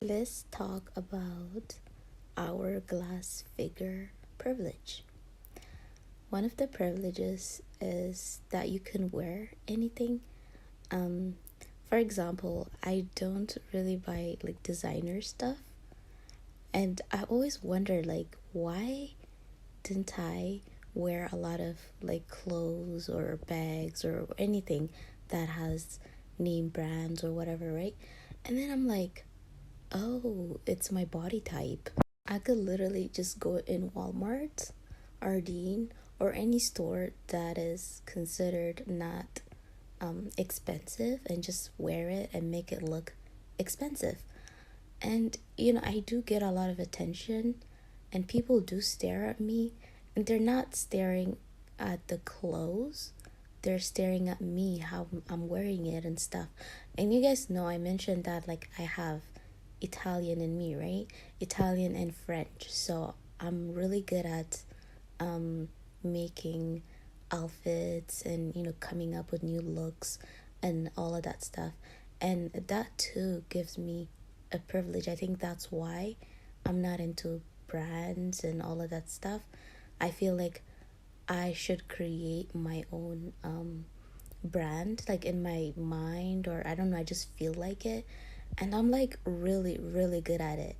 let's talk about hourglass figure privilege. One of the privileges is that you can wear anything. Um, for example, I don't really buy like designer stuff, and I always wonder like why didn't I wear a lot of like clothes or bags or anything that has name brands or whatever, right? And then I'm like, oh, it's my body type. I could literally just go in Walmart, Ardeen, or any store that is considered not expensive and just wear it and make it look expensive. And I do get a lot of attention, and people do stare at me, and they're not staring at the clothes. They're staring at me, how I'm wearing it and stuff. And you guys know I mentioned that like I have Italian in me, right? Italian and French. So I'm really good at making outfits and coming up with new looks and all of that stuff. And that too gives me a privilege. I think that's why I'm not into brands and all of that stuff. I feel like I should create my own brand like in my mind, or I don't know, I just feel like it, and I'm like really really good at it.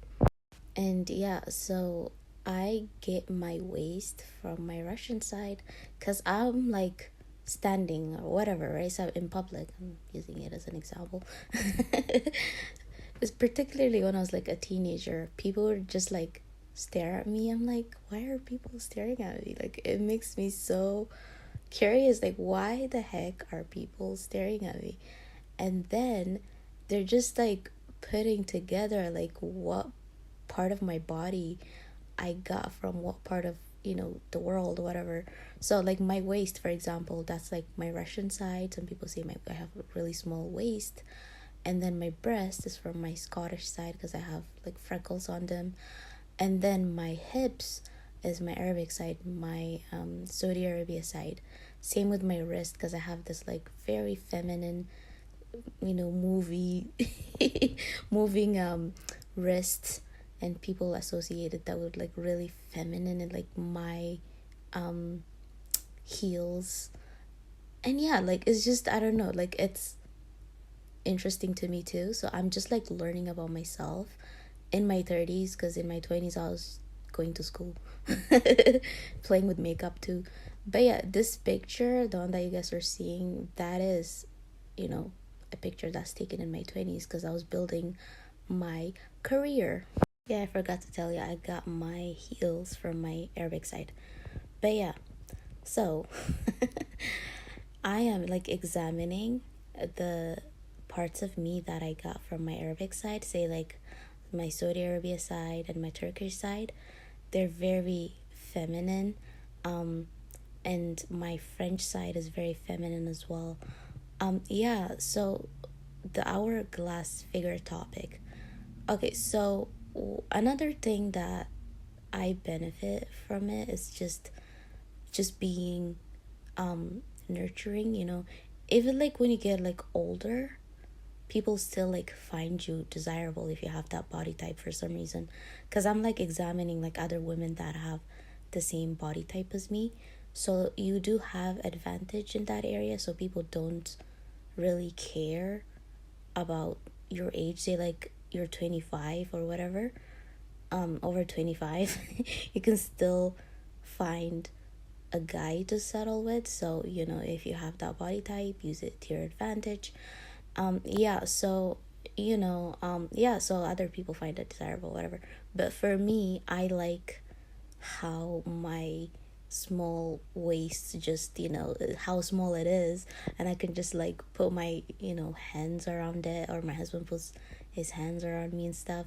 And yeah, so I get my waist from my Russian side because I'm like standing or whatever, right? So in public, I'm using it as an example. It's particularly when I was like a teenager, people would just like stare at me. I'm like, why are people staring at me? Like, it makes me so curious. Like, why the heck are people staring at me? And then they're just like putting together like what part of my body I got from what part of the world, whatever. So like my waist, for example, that's like my Russian side. Some people say I have a really small waist. And then my breast is from my Scottish side because I have like freckles on them. And then my hips is my Arabic side, my Saudi Arabia side. Same with my wrist because I have this like very feminine, movie moving wrist, and people associated that with like really feminine and like my heels. And yeah, like it's just, I don't know, like it's interesting to me too. So I'm just like learning about myself in my 30s, because in my 20s I was going to school playing with makeup too. But yeah, this picture, the one that you guys are seeing, that is a picture that's taken in my 20s because I was building my career. Yeah, I forgot to tell you, I got my heels from my Arabic side. But yeah, so I am like examining the parts of me that I got from my Arabic side, say like my Saudi Arabia side and my Turkish side. They're very feminine. And my French side is very feminine as well. Yeah, so the hourglass figure topic. Okay, so another thing that I benefit from it is just being nurturing, even like when you get like older, people still like find you desirable if you have that body type for some reason. Because I'm like examining like other women that have the same body type as me, so you do have advantage in that area, so people don't really care about your age. Say like you're 25 or whatever, over 25 you can still find a guy to settle with. So if you have that body type, use it to your advantage. Yeah, so yeah, so other people find it desirable, whatever. But for me, I like how my small waist, just how small it is, and I can just like put my hands around it, or my husband puts his hands around me and stuff.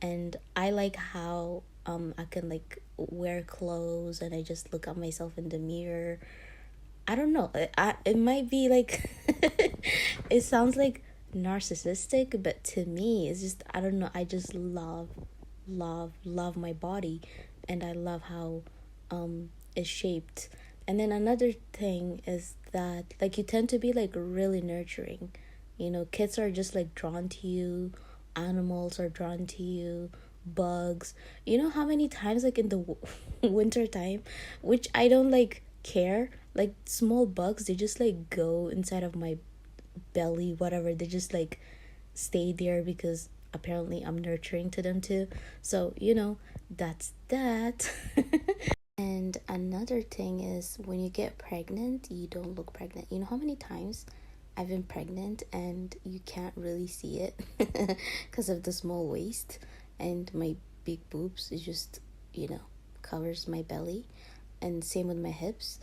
And I like how I can like wear clothes and I just look at myself in the mirror. I don't know. It might be like it sounds like narcissistic, but to me, it's just, I don't know. I just love my body, and I love how it's shaped. And then another thing is that like you tend to be like really nurturing. Kids are just like drawn to you, animals are drawn to you, bugs. You know how many times, like in the winter time, which I don't like care, like small bugs, they just like go inside of my belly, whatever. They just like stay there because apparently I'm nurturing to them too. So, that's that. And another thing is, when you get pregnant, you don't look pregnant. You know how many times I've been pregnant and you can't really see it because of the small waist, and my big boobs is just, covers my belly, and same with my hips.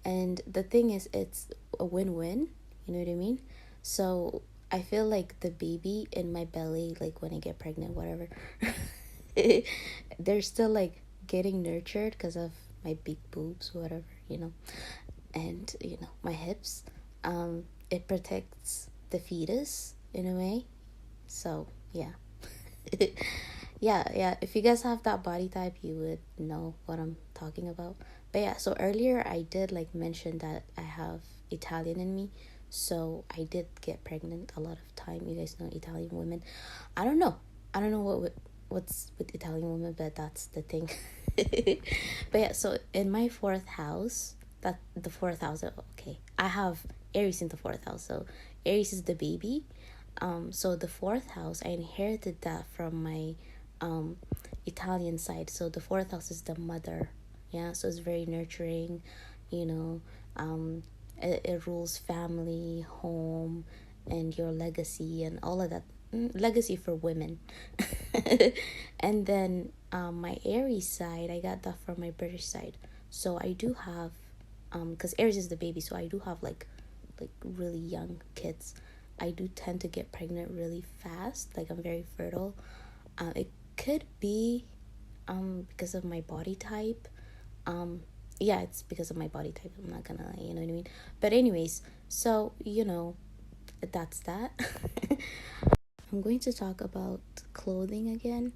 And the thing is, it's a win-win, you know what I mean? So I feel like the baby in my belly, like when I get pregnant, whatever, they're still like getting nurtured because of my big boobs, whatever, and my hips. It protects the fetus in a way. So yeah. Yeah, if you guys have that body type, you would know what I'm talking about. But yeah, so earlier I did like mention that I have Italian in me, so I did get pregnant a lot of time. You guys know Italian women. I don't know what's with Italian women, but that's the thing. But yeah, so in my fourth house, that the fourth house, okay, I have Aries in the fourth house. So Aries is the baby. So the fourth house, I inherited that from my Italian side. So the fourth house is the mother. Yeah, so it's very nurturing, you know. It rules family, home, and your legacy and all of that. Legacy for women. And then my Aries side, I got that from my British side. So I do have, because Aries is the baby, so I do have like really young kids. I do tend to get pregnant really fast. Like, I'm very fertile. It could be because of my body type. Yeah, it's because of my body type. I'm not gonna lie, you know what I mean? But anyways, so that's that. I'm going to talk about clothing again.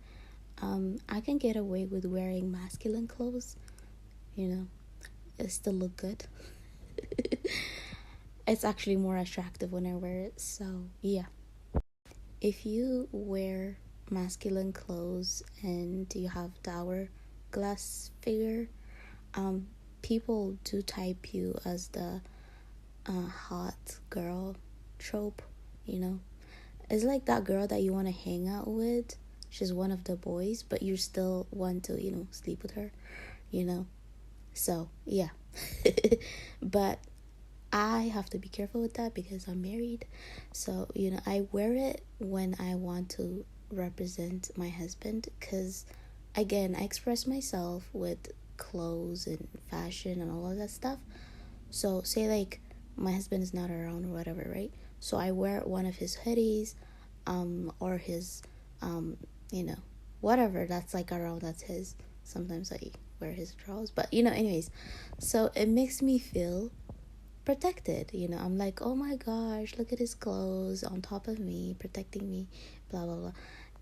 I can get away with wearing masculine clothes, it still look good. It's actually more attractive when I wear it. So yeah, if you wear masculine clothes and you have the hourglass figure, people do type you as the hot girl trope. It's like that girl that you want to hang out with. She's one of the boys, but you still want to sleep with her. So yeah. But I have to be careful with that because I'm married. So I wear it when I want to represent my husband, because again, I express myself with clothes and fashion and all of that stuff. So say like my husband is not around or whatever, right? So I wear one of his hoodies, or his whatever that's like around, that's his. Sometimes I wear his drawers, but anyways, so it makes me feel protected. I'm like, oh my gosh, look at his clothes on top of me, protecting me, blah blah blah.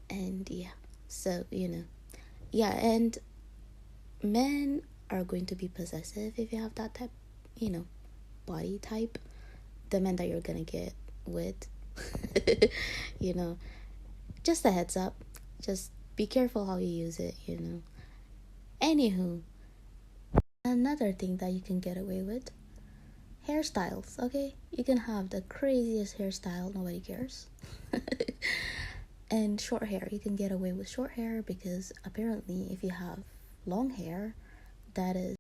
And yeah, so yeah, and men are going to be possessive if you have that type, body type. The men that you're gonna get with. you know just a heads up, just be careful how you use it. Anywho, another thing that you can get away with: hairstyles. Okay, you can have the craziest hairstyle, nobody cares. And short hair, you can get away with short hair because apparently if you have long hair, that is